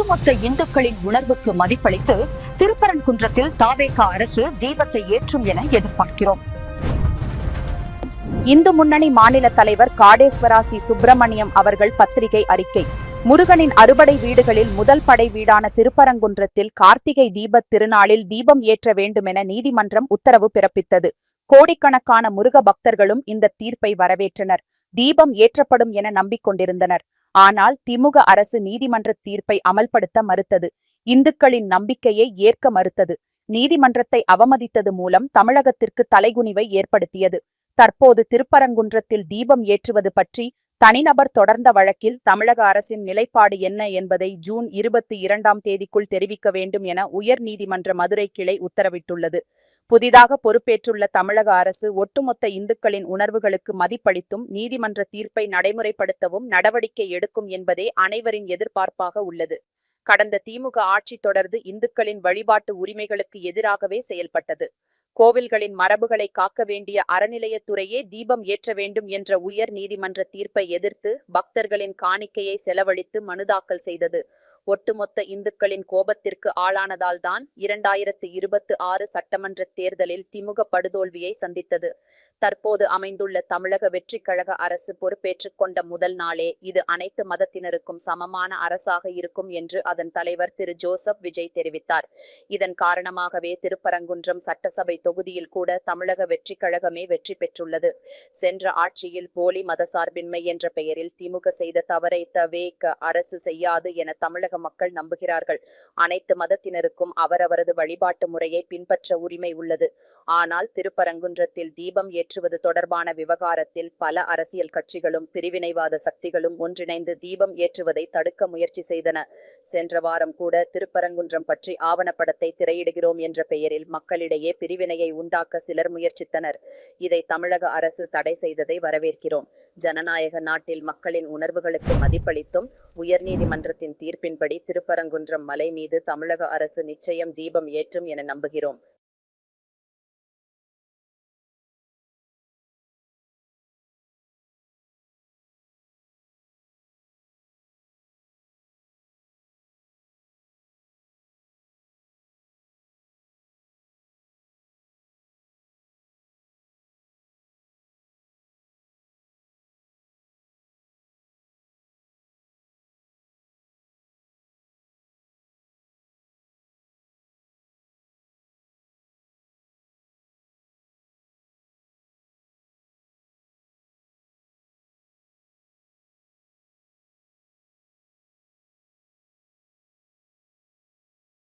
ஒட்டுமொத்த இந்துக்களின் உணர்வுக்கு மதிப்பளித்து திருப்பரங்குன்றத்தில் தாவேக அரசு தீபத்தை ஏற்றும் என எதிர்பார்க்கிறோம். இந்து முன்னணி மாநில தலைவர் காடேஸ்வரா சி. சுப்பிரமணியம் அவர்கள் பத்திரிகை அறிக்கை. முருகனின் அறுபடை வீடுகளில் முதல் படை வீடான திருப்பரங்குன்றத்தில் கார்த்திகை தீபத் திருநாளில் தீபம் ஏற்ற வேண்டுமென நீதிமன்றம் உத்தரவு பிறப்பித்தது. கோடிக்கணக்கான முருக பக்தர்களும் இந்த தீர்ப்பை வரவேற்றனர். தீபம் ஏற்றப்படும் என நம்பிக்கொண்டிருந்தனர். ஆனால் திமுக அரசு நீதிமன்ற தீர்ப்பை அமல்படுத்த மறுத்தது. இந்துக்களின் நம்பிக்கையை ஏற்க மறுத்தது. நீதிமன்றத்தை அவமதித்தது மூலம் தமிழகத்திற்கு தலைகுனிவை ஏற்படுத்தியது. தற்போது திருப்பரங்குன்றத்தில் தீபம் ஏற்றுவது பற்றி தனிநபர் தொடர்ந்த வழக்கில் தமிழக அரசின் நிலைப்பாடு என்ன என்பதை ஜூன் 22ஆம் தேதிக்குள் தெரிவிக்க வேண்டும் என உயர் நீதிமன்ற மதுரை கிளை உத்தரவிட்டுள்ளது. புதிதாக பொறுப்பேற்றுள்ள தமிழக அரசு ஒட்டுமொத்த இந்துக்களின் உணர்வுகளுக்கு மதிப்பளித்தும் நீதிமன்ற தீர்ப்பை நடைமுறைப்படுத்தவும் நடவடிக்கை எடுக்கும் என்பதே அனைவரின் எதிர்பார்ப்பாக உள்ளது. கடந்த திமுக ஆட்சி தொடர்ந்து இந்துக்களின் வழிபாட்டு உரிமைகளுக்கு எதிராகவே செயல்பட்டது. கோவில்களின் மரபுகளை காக்க வேண்டிய அறநிலையத்துறையே தீபம் ஏற்ற வேண்டும் என்ற உயர் நீதிமன்ற தீர்ப்பை எதிர்த்து பக்தர்களின் காணிக்கையை செலவழித்து மனு தாக்கல் செய்தது. ஒட்டுமொத்த இந்துக்களின் கோபத்திற்கு ஆளானதால் தான் 2026 சட்டமன்ற தேர்தலில் திமுக படுதோல்வியை சந்தித்தது. தற்போது அமைந்துள்ள தமிழக வெற்றிக் கழக அரசு பொறுப்பேற்றுக் கொண்ட முதல் நாளே இது அனைத்து மதத்தினருக்கும் சமமான அரசாக இருக்கும் என்று அதன் தலைவர் திரு ஜோசப் விஜய் தெரிவித்தார். இதன் காரணமாகவே திருப்பரங்குன்றம் சட்டசபை தொகுதியில் கூட தமிழக வெற்றிக் கழகமே வெற்றி பெற்றுள்ளது. சென்ற ஆட்சியில் போலி மதசார்பின்மை என்ற பெயரில் திமுக செய்த தவறை தவேக அரசு செய்யாது என தமிழக மக்கள் நம்புகிறார்கள். அனைத்து மதத்தினருக்கும் அவரவரது வழிபாட்டு முறையை பின்பற்ற உரிமை உள்ளது. ஆனால் திருப்பரங்குன்றத்தில் தீபம் ஏற்றுவது தொடர்பான விவகாரத்தில் பல அரசியல் கட்சிகளும் பிரிவினைவாத சக்திகளும் ஒன்றிணைந்து தீபம் ஏற்றுவதை தடுக்க முயற்சி செய்தன. சென்ற வாரம் கூட திருப்பரங்குன்றம் பற்றி ஆவணப்படத்தை திரையிடுகிறோம் என்ற பெயரில் மக்களிடையே பிரிவினையை உண்டாக்க சிலர் முயற்சித்தனர். இதை தமிழக அரசு தடை செய்ததை வரவேற்கிறோம். ஜனநாயக நாட்டில் மக்களின் உணர்வுகளுக்கு மதிப்பளித்தும் உயர்நீதிமன்றத்தின் தீர்ப்பின்படி திருப்பரங்குன்றம் மலை மீது தமிழக அரசு நிச்சயம் தீபம் ஏற்றும் என நம்புகிறோம்.